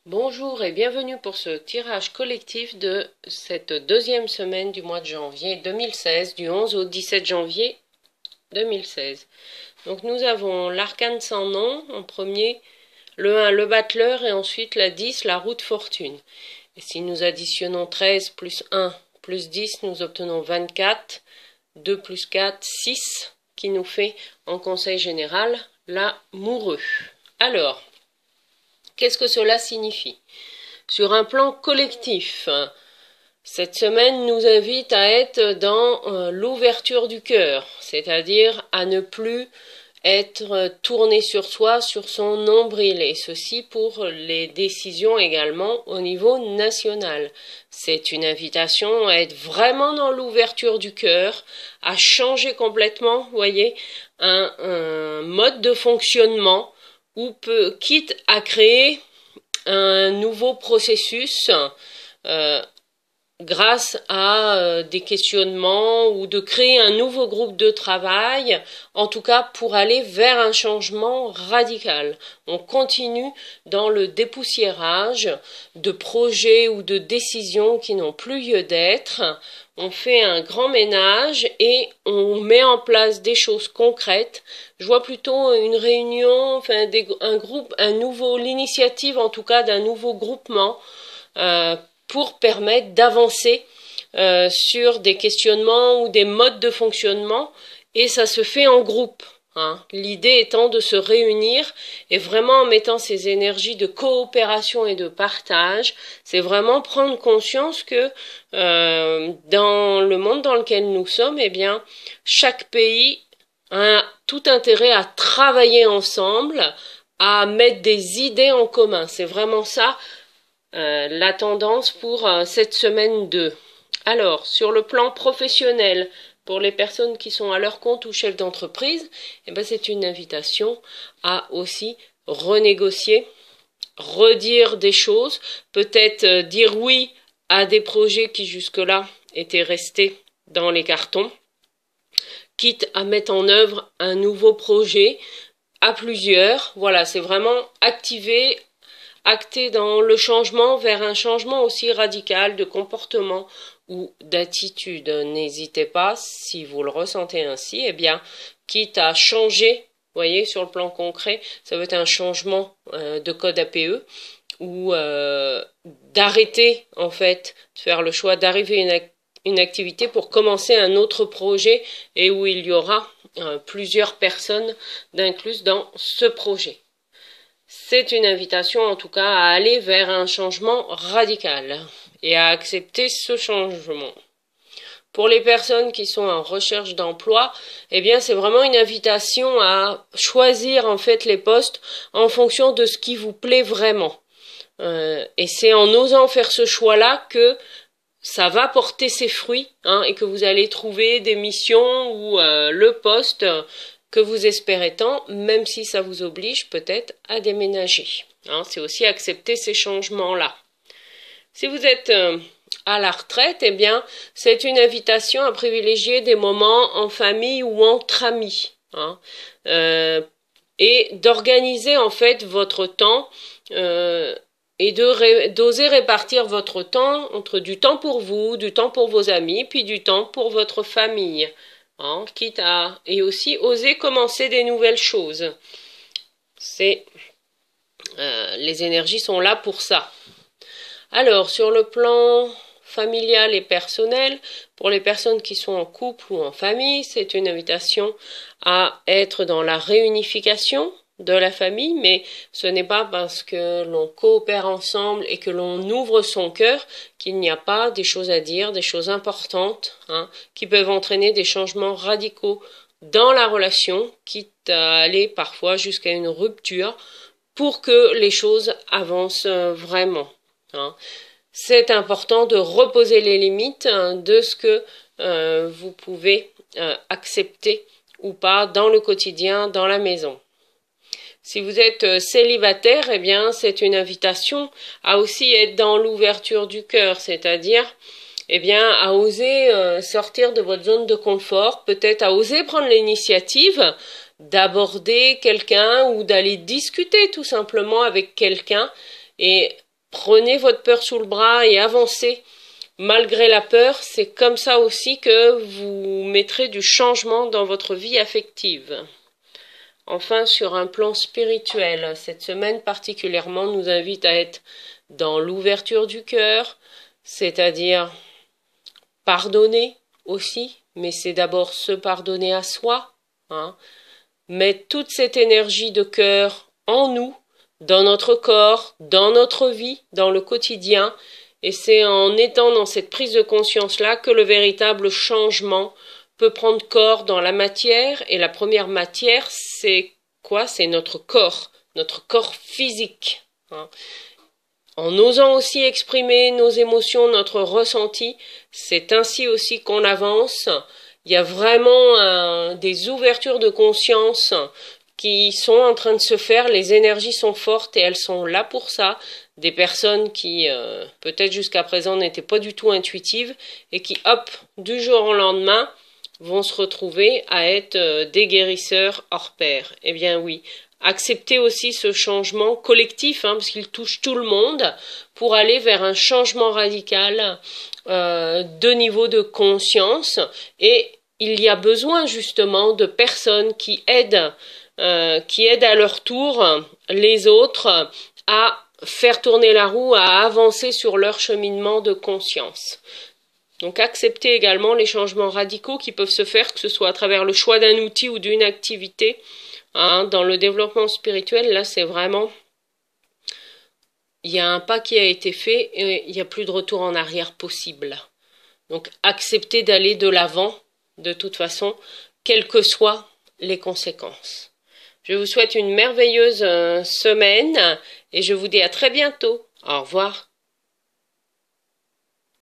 Bonjour et bienvenue pour ce tirage collectif de cette deuxième semaine du mois de janvier 2016, du 11 au 17 janvier 2016. Donc nous avons l'arcane sans nom en premier, le 1 le battleur et ensuite la 10 la roue de fortune. Et si nous additionnons 13 plus 1 plus 10, nous obtenons 24, 2 plus 4, 6, qui nous fait en conseil général l'amoureux. Alors, qu'est-ce que cela signifie? Sur un plan collectif, cette semaine nous invite à être dans l'ouverture du cœur, c'est-à-dire à ne plus être tourné sur soi, sur son nombril, et ceci pour les décisions également au niveau national. C'est une invitation à être vraiment dans l'ouverture du cœur, à changer complètement, vous voyez, un mode de fonctionnement, ou quitte à créer un nouveau processus grâce à des questionnements ou de créer un nouveau groupe de travail, en tout cas pour aller vers un changement radical. On continue dans le dépoussiérage de projets ou de décisions qui n'ont plus lieu d'être. On fait un grand ménage et on met en place des choses concrètes. Je vois plutôt une réunion, enfin un groupe, l'initiative en tout cas d'un nouveau groupement pour permettre d'avancer sur des questionnements ou des modes de fonctionnement, et ça se fait en groupe. L'idée étant de se réunir et vraiment en mettant ces énergies de coopération et de partage, c'est vraiment prendre conscience que dans le monde dans lequel nous sommes, eh bien, chaque pays a tout intérêt à travailler ensemble, à mettre des idées en commun. C'est vraiment ça la tendance pour cette semaine 2. Alors, sur le plan professionnel, pour les personnes qui sont à leur compte ou chefs d'entreprise, eh ben, c'est une invitation à aussi renégocier, redire des choses, peut-être dire oui à des projets qui jusque-là étaient restés dans les cartons, quitte à mettre en œuvre un nouveau projet à plusieurs. Voilà, c'est vraiment activer, acter dans le changement vers un changement aussi radical de comportement ou d'attitude. N'hésitez pas, si vous le ressentez ainsi, eh bien, quitte à changer, vous voyez, sur le plan concret, ça va être un changement de code APE, ou d'arrêter, en fait, de faire le choix d'arriver à une activité pour commencer un autre projet et où il y aura plusieurs personnes d'incluses dans ce projet. C'est une invitation en tout cas à aller vers un changement radical et à accepter ce changement. Pour les personnes qui sont en recherche d'emploi, eh bien c'est vraiment une invitation à choisir en fait les postes en fonction de ce qui vous plaît vraiment. Et c'est en osant faire ce choix-là que ça va porter ses fruits, et que vous allez trouver des missions ou le poste que vous espérez tant, même si ça vous oblige peut-être à déménager. C'est aussi accepter ces changements-là. Si vous êtes à la retraite, eh bien, c'est une invitation à privilégier des moments en famille ou entre amis, et d'organiser en fait votre temps et d'oser répartir votre temps entre du temps pour vous, du temps pour vos amis, puis du temps pour votre famille. Quitte à, et aussi oser commencer des nouvelles choses. Les énergies sont là pour ça. Alors, sur le plan familial et personnel, pour les personnes qui sont en couple ou en famille, c'est une invitation à être dans la réunification de la famille, mais ce n'est pas parce que l'on coopère ensemble et que l'on ouvre son cœur qu'il n'y a pas des choses à dire, des choses importantes, qui peuvent entraîner des changements radicaux dans la relation, quitte à aller parfois jusqu'à une rupture pour que les choses avancent vraiment. C'est important de reposer les limites de ce que vous pouvez accepter ou pas dans le quotidien, dans la maison. Si vous êtes célibataire, eh bien, c'est une invitation à aussi être dans l'ouverture du cœur, c'est-à-dire, eh bien, à oser sortir de votre zone de confort, peut-être à oser prendre l'initiative d'aborder quelqu'un ou d'aller discuter tout simplement avec quelqu'un et prenez votre peur sous le bras et avancez malgré la peur. C'est comme ça aussi que vous mettrez du changement dans votre vie affective. Enfin, sur un plan spirituel, cette semaine particulièrement nous invite à être dans l'ouverture du cœur, c'est-à-dire pardonner aussi, mais c'est d'abord se pardonner à soi, hein. Mettre toute cette énergie de cœur en nous, dans notre corps, dans notre vie, dans le quotidien, et c'est en étant dans cette prise de conscience-là que le véritable changement peut prendre corps dans la matière, et la première matière, c'est quoi? C'est notre corps physique, hein. En osant aussi exprimer nos émotions, notre ressenti, c'est ainsi aussi qu'on avance. Il y a vraiment des ouvertures de conscience qui sont en train de se faire, les énergies sont fortes et elles sont là pour ça. Des personnes qui, peut-être jusqu'à présent, n'étaient pas du tout intuitives et qui, hop, du jour au lendemain, vont se retrouver à être des guérisseurs hors pair. Eh bien oui, accepter aussi ce changement collectif, hein, parce qu'il touche tout le monde, pour aller vers un changement radical de niveau de conscience. Et il y a besoin justement de personnes qui aident à leur tour les autres à faire tourner la roue, à avancer sur leur cheminement de conscience. Donc accepter également les changements radicaux qui peuvent se faire, que ce soit à travers le choix d'un outil ou d'une activité. Hein, dans le développement spirituel, là c'est vraiment, il y a un pas qui a été fait et il n'y a plus de retour en arrière possible. Donc accepter d'aller de l'avant, de toute façon, quelles que soient les conséquences. Je vous souhaite une merveilleuse semaine et je vous dis à très bientôt. Au revoir.